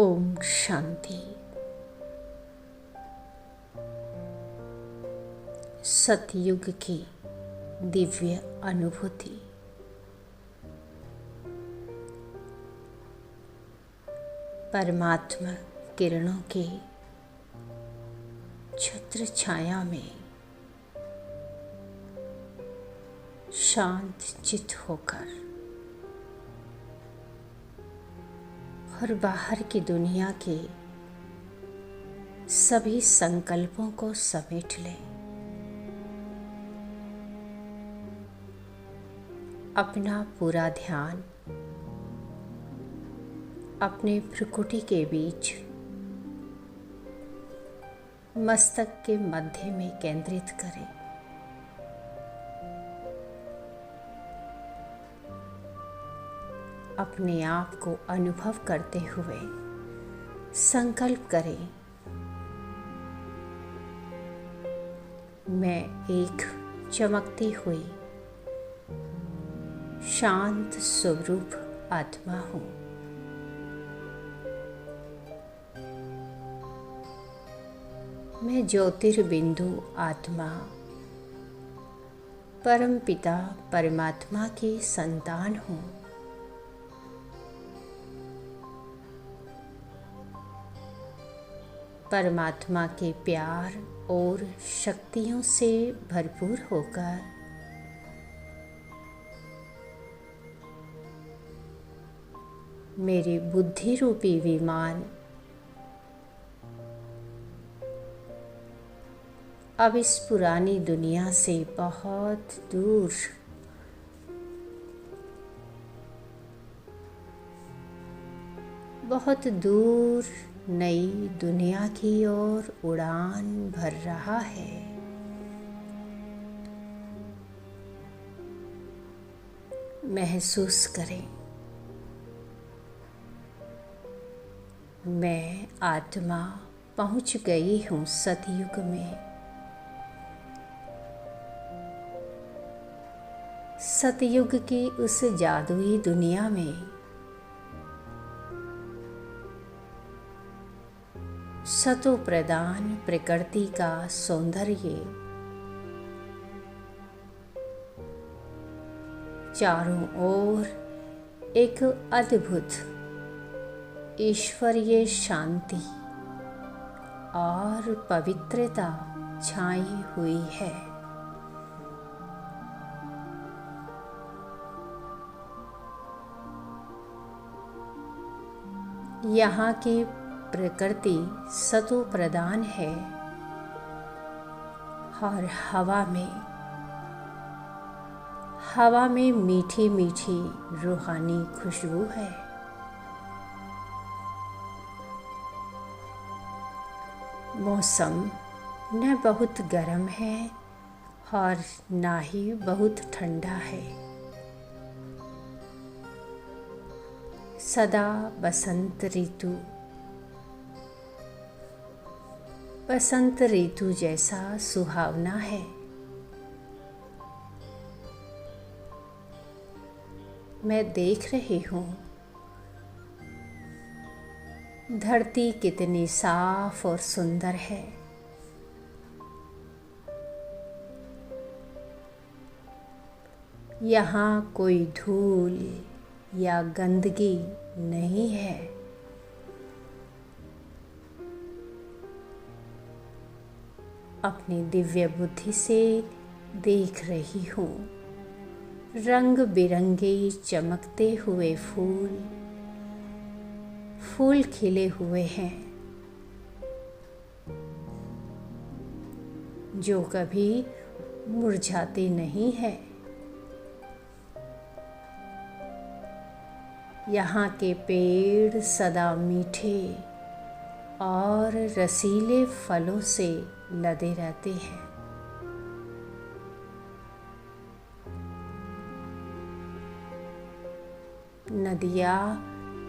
ओम शांति। सतयुग की दिव्य अनुभूति। परमात्मा किरणों के छत्र छाया में शांत चित होकर और बाहर की दुनिया के सभी संकल्पों को समेट लें। अपना पूरा ध्यान अपने भ्रुकुटी के बीच मस्तक के मध्य में केंद्रित करें। अपने आप को अनुभव करते हुए संकल्प करें, मैं एक चमकती हुई शांत स्वरूप आत्मा हूँ। मैं ज्योतिर्बिंदु आत्मा परमपिता परमात्मा की संतान हूँ। परमात्मा के प्यार और शक्तियों से भरपूर होकर मेरे बुद्धि रूपी विमान अब इस पुरानी दुनिया से बहुत दूर नई दुनिया की ओर उड़ान भर रहा है। महसूस करें, मैं आत्मा पहुंच गई हूँ सतयुग में। सतयुग की उस जादुई दुनिया में सतो प्रदान प्रकृति का सौंदर्य चारों ओर एक अद्भुत ईश्वरीय शांति और पवित्रता छाई हुई है। यहाँ की प्रकृति सतो प्रदान है और हवा में मीठी मीठी रूहानी खुशबू है। मौसम न बहुत गर्म है और ना ही बहुत ठंडा है। सदा बसंत ऋतु जैसा सुहावना है। मैं देख रही हूँ धरती कितनी साफ और सुंदर है। यहाँ कोई धूल या गंदगी नहीं है। अपनी दिव्य बुद्धि से देख रही हूँ रंग बिरंगे चमकते हुए फूल खिले हुए हैं जो कभी मुरझाते नहीं हैं। यहाँ के पेड़ सदा मीठे और रसीले फलों से लदे रहते हैं। नदियाँ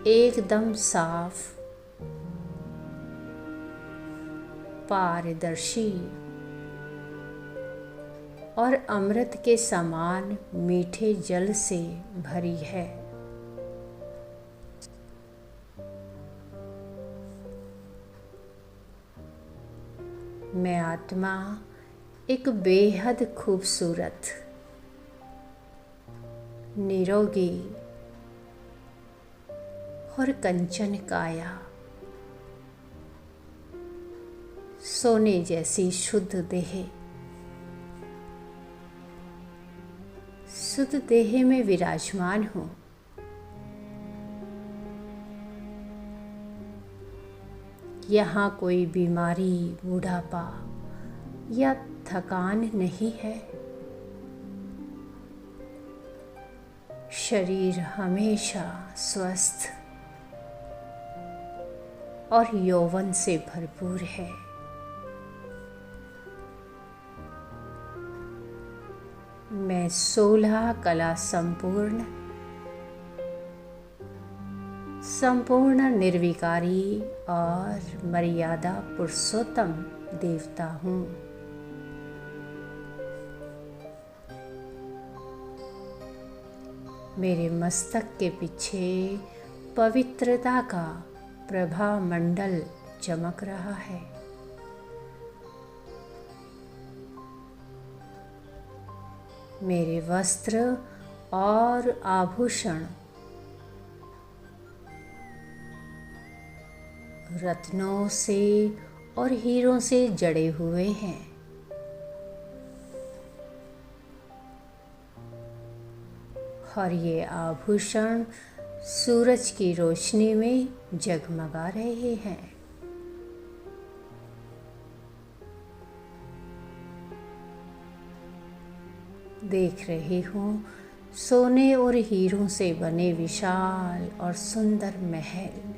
एकदम साफ, पारदर्शी और अमृत के समान मीठे जल से भरी है। मैं आत्मा एक बेहद खूबसूरत, निरोगी और कंचन काया, सोने जैसी शुद्ध देह, शुद्ध देह में विराजमान हूँ। यहाँ कोई बीमारी, बुढ़ापा या थकान नहीं है। शरीर हमेशा स्वस्थ और यौवन से भरपूर है। मैं 16 कला संपूर्ण निर्विकारी और मर्यादा पुरुषोत्तम देवता हूँ। मेरे मस्तक के पीछे पवित्रता का प्रभा मंडल चमक रहा है। मेरे वस्त्र और आभूषण रत्नों से और हीरों से जड़े हुए हैं। और ये आभूषण सूरज की रोशनी में जगमगा रहे हैं। देख रही हूँ सोने और हीरों से बने विशाल और सुंदर महल,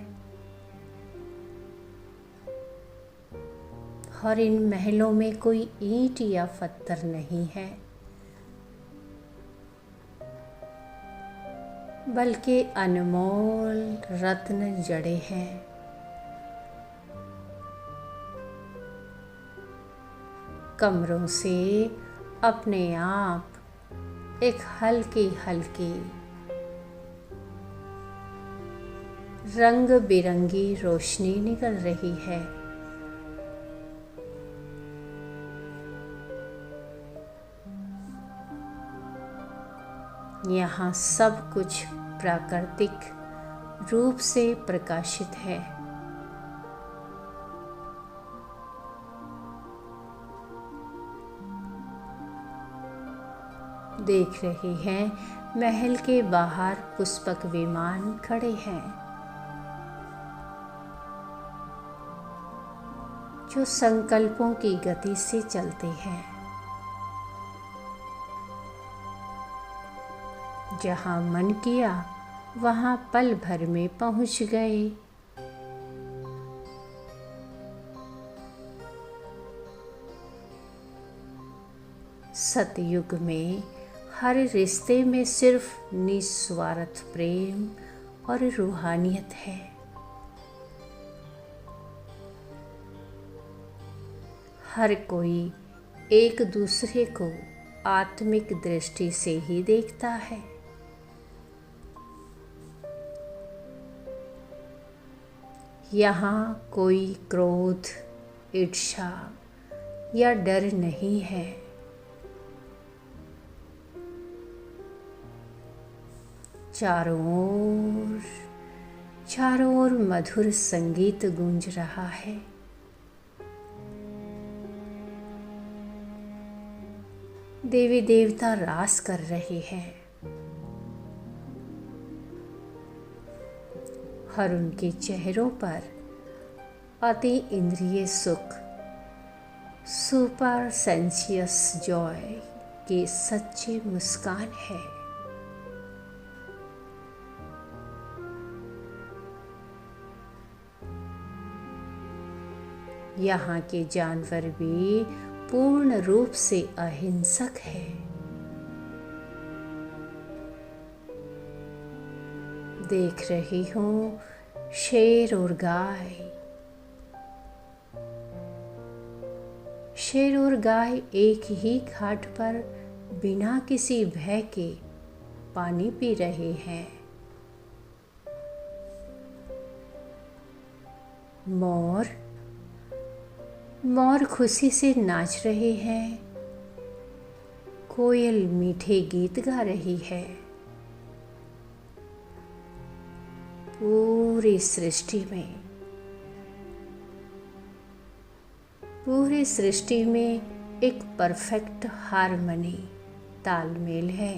और इन महलों में कोई ईंट या पत्थर नहीं है, बल्कि अनमोल रत्न जड़े हैं। कमरों से अपने आप एक हल्की हल्की रंग बिरंगी रोशनी निकल रही है। यहाँ सब कुछ प्राकृतिक रूप से प्रकाशित है। देख रहे हैं महल के बाहर पुष्पक विमान खड़े हैं, जो संकल्पों की गति से चलते हैं। जहाँ मन किया वहाँ पल भर में पहुँच गए। सतयुग में हर रिश्ते में सिर्फ निस्वार्थ प्रेम और रूहानियत है। हर कोई एक दूसरे को आत्मिक दृष्टि से ही देखता है। यहाँ कोई क्रोध, ईर्ष्या या डर नहीं है। चारों ओर मधुर संगीत गूंज रहा है। देवी देवता रास कर रहे हैं और उनके चेहरों पर अति इंद्रिय सुख, सुपर सेंसियस जॉय की सच्ची मुस्कान है। यहाँ के जानवर भी पूर्ण रूप से अहिंसक है। देख रही हूँ शेर और गाय एक ही घाट पर बिना किसी भय के पानी पी रहे हैं। मोर मोर खुशी से नाच रहे हैं, कोयल मीठे गीत गा रही है। पूरी सृष्टि में एक परफेक्ट हार्मनी, तालमेल है।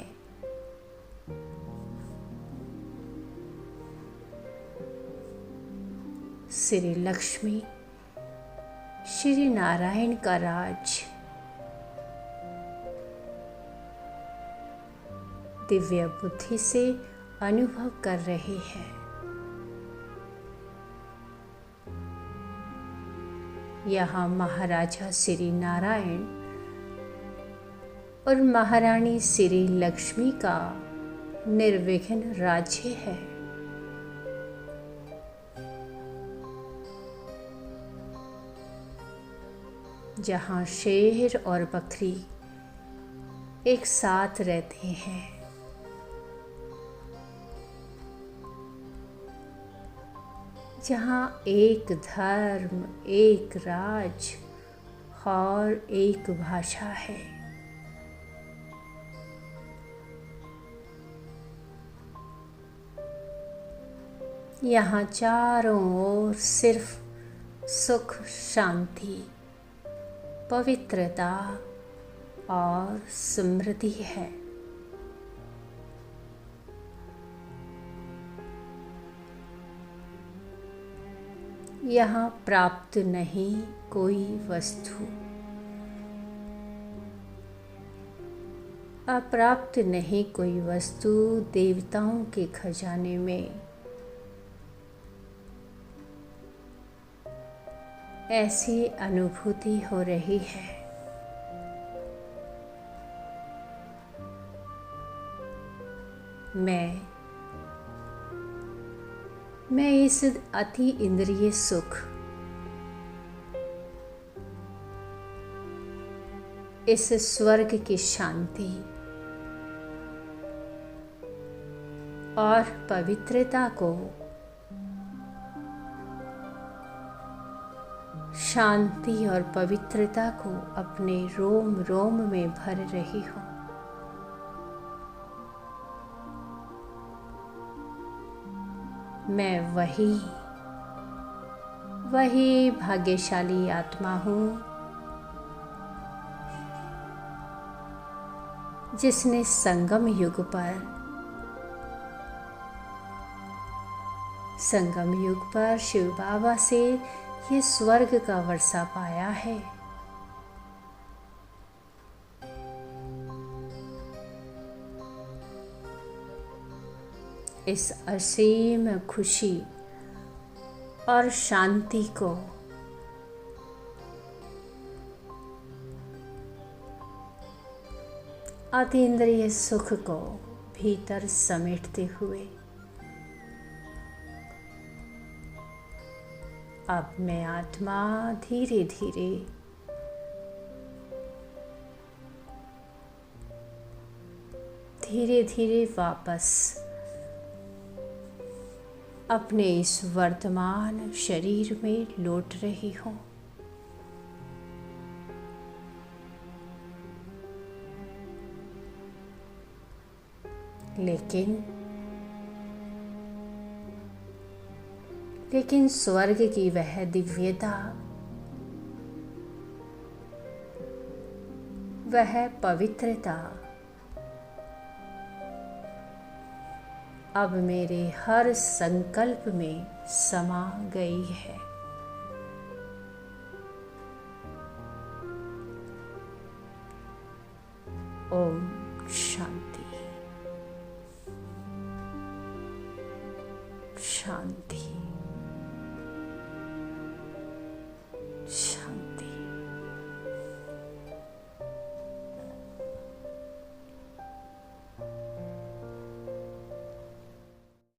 श्री लक्ष्मी, श्री नारायण का राज दिव्य बुद्धि से अनुभव कर रहे हैं। यहाँ महाराजा श्री नारायण और महारानी श्री लक्ष्मी का निर्विघ्न राज्य है। जहाँ शेर और बकरी एक साथ रहते हैं। जहाँ एक धर्म, एक राज और एक भाषा है। यहाँ चारों ओर सिर्फ सुख, शांति, पवित्रता और समृद्धि है। यहाँ प्राप्त नहीं कोई वस्तु, अप्राप्त नहीं कोई वस्तु। देवताओं के खजाने में ऐसी अनुभूति हो रही है। मैं इस अति इंद्रिय सुख, इस स्वर्ग की शांति और पवित्रता को, शांति और पवित्रता को अपने रोम रोम में भर रही हूँ। मैं वही भाग्यशाली आत्मा हूँ जिसने संगम युग पर शिव बाबा से ये स्वर्ग का वर्षा पाया है। इस असीम खुशी और शांति को अतीन्द्रिय सुख को भीतर समेटते हुए अब मैं आत्मा धीरे धीरे वापस अपने इस वर्तमान शरीर में लौट रही हूँ। लेकिन स्वर्ग की वह दिव्यता, वह पवित्रता अब मेरे हर संकल्प में समा गई है। ओम शांति शांति।